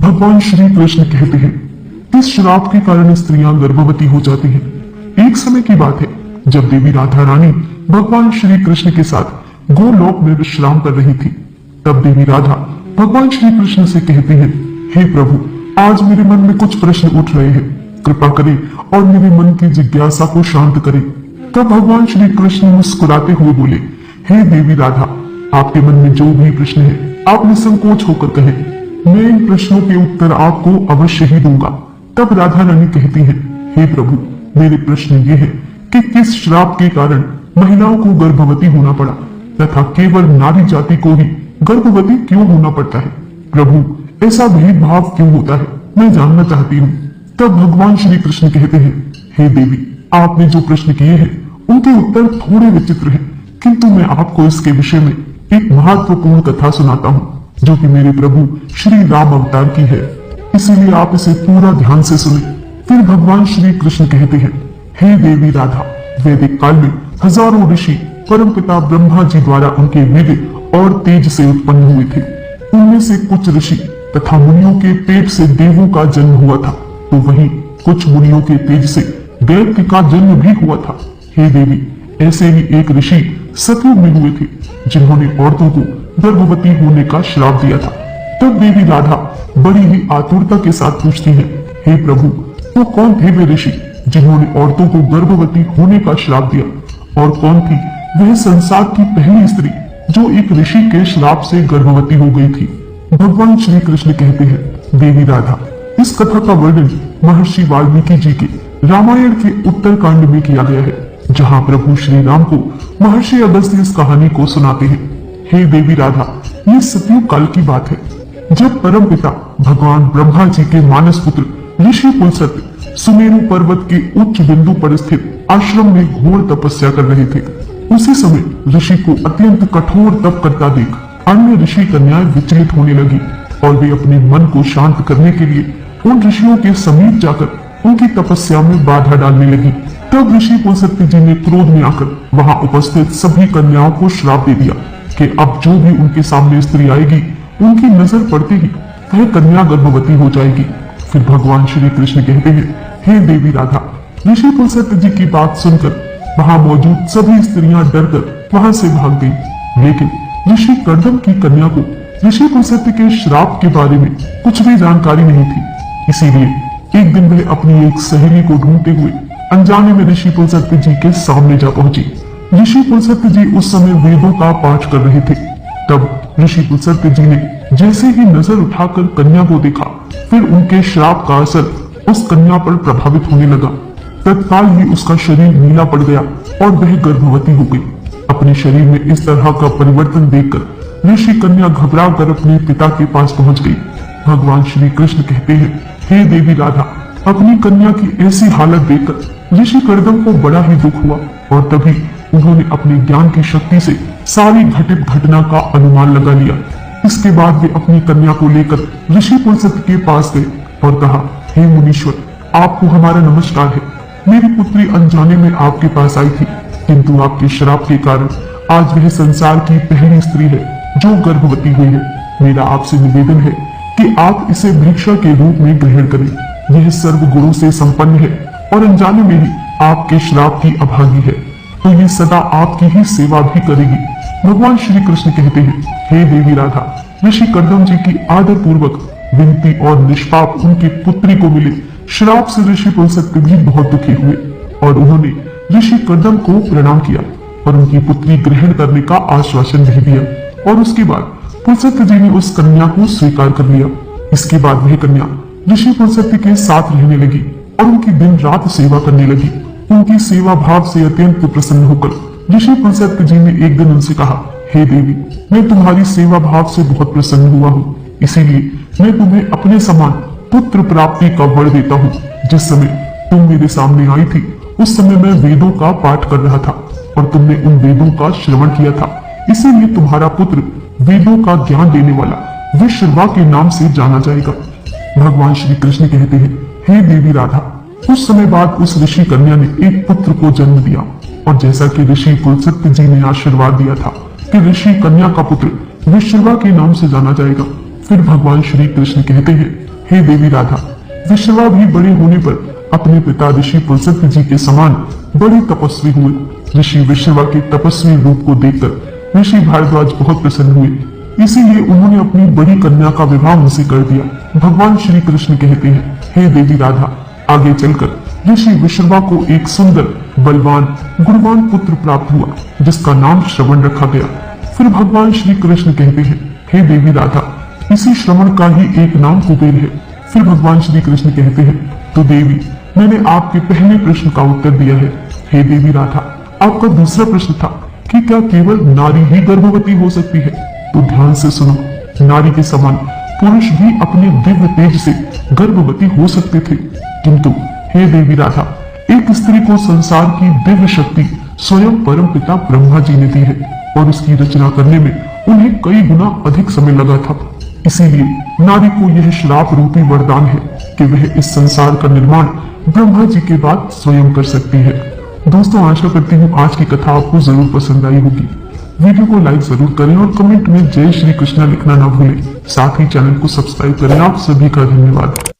भगवान श्री कृष्ण कहते हैं, इस श्राप के कारण स्त्रियां गर्भवती हो जाती हैं। एक समय की बात है जब देवी राधा रानी भगवान श्री कृष्ण के साथ गोलोक में विश्राम कर रही थी। तब देवी राधा भगवान श्री कृष्ण से कहती है, हे प्रभु, आज मेरे मन में कुछ प्रश्न उठ रहे हैं, कृपा करें और मेरे मन की जिज्ञासा को शांत करें। तब भगवान श्री कृष्ण मुस्कुराते हुए बोले, हे देवी राधा, आपके मन में जो भी प्रश्न है आप निसंकोच होकर कहें, मैं इन प्रश्नों के उत्तर आपको अवश्य ही दूंगा। तब राधा रानी कहती है, हे प्रभु, मेरे प्रश्न ये है कि किस श्राप के कारण महिलाओं को गर्भवती होना पड़ा तथा केवल नारी जाति को ही गर्भवती क्यों होना पड़ता है? प्रभु, ऐसा भेदभाव क्यों होता है, मैं जानना चाहती हूँ। तब भगवान श्री कृष्ण कहते हैं, हे देवी, आपने जो प्रश्न किए हैं उनके उत्तर थोड़े विचित्र हैं, किंतु मैं आपको इसके विषय में एक महत्वपूर्ण कथा सुनाता हूँ जो कि मेरे प्रभु श्री राम अवतार की है, इसीलिए आप इसे पूरा ध्यान से सुने। फिर भगवान श्री कृष्ण कहते हैं, हे देवी राधा, वैदिक काल में हजारों ऋषि परमपिता ब्रह्मा जी द्वारा उनके वेद और तेज से उत्पन्न हुए थे। उनमें से कुछ ऋषि तथा मुनियों के पेट से देवों का जन्म हुआ था, तो वहीं कुछ मुनियों के तेज से दैत्य का जन्म भी हुआ था। हे देवी, ऐसे ही एक ऋषि सतयुग में हुए थे जिन्होंने औरतों को गर्भवती होने का श्राप दिया था। तब देवी राधा बड़ी ही आतुरता के साथ पूछती है, हे प्रभु, तो कौन थे वे ऋषि जिन्होंने औरतों को गर्भवती होने का श्राप दिया, और कौन थी वह संसार की पहली स्त्री जो एक ऋषि के श्राप से गर्भवती हो गई थी? भगवान श्री कृष्ण कहते हैं, देवी राधा, इस कथा का वर्णन महर्षि वाल्मीकि जी के रामायण के उत्तरकांड में किया गया है, जहाँ प्रभु श्री राम को महर्षि अगस्त्य इस कहानी को सुनाते हैं। हे देवी राधा, ये सतयुग काल की बात है जब परम पिता भगवान ब्रह्मा जी के मानस पुत्र ऋषि पुलस्त्य सुमेरु पर्वत के उच्च बिंदु पर स्थित आश्रम में घोर तपस्या कर रहे थे। उसी समय ऋषि को अत्यंत कठोर तप करता देख अन्य ऋषि कन्याएं विचलित होने लगी और वे अपने मन को शांत करने के लिए उन ऋषियों के समीप जाकर उनकी तपस्या में बाधा डालने लगी। तब ऋषि पुलस्त्य जी ने क्रोध में आकर वहां उपस्थित सभी कन्याओं को श्राप दे दिया कि अब जो भी उनके सामने स्त्री आएगी उनकी नजर पड़ते ही वह कन्या गर्भवती हो जाएगी। फिर भगवान श्री कृष्ण कहते हैं, हे देवी राधा, ऋषि पुलस्त्य जी की बात सुनकर वहां मौजूद सभी स्त्रियां डरकर वहां से भाग गईं। लेकिन ऋषि कर्दम की कन्या को ऋषि पुलस्त्य के श्राप के बारे में कुछ भी जानकारी नहीं थी, इसीलिए एक दिन वह अपनी एक सहेली को ढूंढते हुए अनजाने में ऋषि पुलस्त्य जी के सामने जा पहुंची। ऋषि पुलस्त्य जी उस समय वेदों का पाठ कर रहे थे। तब ऋषि पुलस्त्य जी ने जैसे ही नजर उठाकर कन्या को देखा, फिर उनके श्राप का असर उस कन्या पर प्रभावित होने लगा। तत्काल ही उसका शरीर नीला पड़ गया और वह गर्भवती हो गई। अपने शरीर में इस तरह का परिवर्तन देखकर ऋषि कन्या घबरा कर अपने पिता के पास पहुंच गई। भगवान श्री कृष्ण कहते हैं, हे देवी राधा, अपनी कन्या की ऐसी हालत देखकर ऋषि कर्दम को बड़ा ही दुख हुआ और तभी उन्होंने अपने ज्ञान की शक्ति से सारी घटित घटना का अनुमान लगा लिया। इसके बाद वे अपनी कन्या को लेकर ऋषि पुलस्त्य के पास गए और कहा, हे मुनीश्वर, आपको हमारा नमस्कार है। मेरी पुत्री अनजाने में आपके पास आई थी, किंतु आपके श्राप के कारण आज वह संसार की पहली स्त्री है जो गर्भवती हुई है। मेरा आपसे निवेदन है कि आप इसे भिक्षा के रूप में ग्रहण करें। यह सर्व गुणों से संपन्न है और अनजाने में ही आपके श्राप की अभागी है, तो ये सदा आपकी ही सेवा भी करेगी। भगवान श्री कृष्ण कहते हैं, हे देवी राधा, ऋषि कर्दम जी की आदर पूर्वक विनती और निष्पाप उनकी पुत्री को मिले श्राप से ऋषि पुलस्त्य भी बहुत दुखी हुए और उन्होंने ऋषि कर्दम को प्रणाम किया और उनकी पुत्री ग्रहण करने का आश्वासन भी दिया और उसके बाद पुलस्त्य जी ने उस कन्या को स्वीकार कर लिया। इसके बाद वह कन्या ऋषि पुलस्त्य के साथ रहने लगी और उनकी दिन रात सेवा करने लगी। उनकी सेवा भाव से अत्यंत प्रसन्न होकर ऋषि पुलस्त्य जी ने एक दिन उनसे कहा, हे देवी, मैं तुम्हारी सेवा भाव से बहुत प्रसन्न हुआ हूँ, इसीलिए मैं तुम्हें अपने समान पुत्र प्राप्ति का वर देता हूँ। जिस समय तुम मेरे सामने आई थी उस समय मैं वेदों का पाठ कर रहा था और तुमने उन वेदों का श्रवण किया था, इसीलिए तुम्हारा पुत्र वेदों का ज्ञान देने वाला विश्रवा के नाम से जाना जाएगा। भगवान श्री कृष्ण कहते हैं, हे देवी राधा, कुछ समय बाद उस ऋषि कन्या ने एक पुत्र को जन्म दिया और जैसा कि ऋषि पुलस्त्य जी ने आशीर्वाद दिया था कि ऋषि कन्या का पुत्र विश्रवा के नाम से जाना जाएगा, फिर भगवान श्री कृष्ण कहते हैं, हे देवी राधा, विश्रवा भी बड़े होने पर अपने पिता ऋषि पुलस्त्य जी के समान बड़े तपस्वी हुए। ऋषि विश्रवा के तपस्वी रूप को देखकर ऋषि भारद्वाज बहुत प्रसन्न हुए, इसीलिए उन्होंने अपनी बड़ी कन्या का विवाह उनसे कर दिया। भगवान श्री कृष्ण कहते हैं, हे देवी राधा, आगे चलकर ऋषि विश्रवा को एक सुंदर, बलवान, गुणवान पुत्र प्राप्त हुआ, जिसका नाम श्रवण रखा गया। फिर भगवान श्री कृष्ण कहते हैं, हे देवी राधा, इसी श्रवण का ही एक नाम कुबेर है। फिर भगवान श्री कृष्ण कहते हैं, तो देवी, मैंने आपके पहले प्रश्न का उत्तर दिया है। हे देवी राधा, आपका दूसरा प्रश्न था कि क्या केवल नारी ही गर्भवती हो सकती है? तो ध्यान से सुनो, नारी के समान पुरुष भी अपने दिव्य तेज से गर्भवती हो सकते थे, किंतु हे देवी राधा, एक स्त्री को संसार की दिव्य शक्ति स्वयं परम पिता ब्रह्मा जी ने दी है और उसकी रचना करने में उन्हें कई गुना अधिक समय लगा था। इसीलिए नारी को यह श्राप रूपी वरदान है कि वह इस संसार का निर्माण ब्रह्मा जी के बाद स्वयं कर सकती है। दोस्तों, आशा करती हूँ आज की कथा आपको जरूर पसंद आई होगी। वीडियो को लाइक जरूर करें और कमेंट में जय श्री कृष्णा लिखना ना भूलें। साथ ही चैनल को सब्सक्राइब करें। आप सभी का धन्यवाद।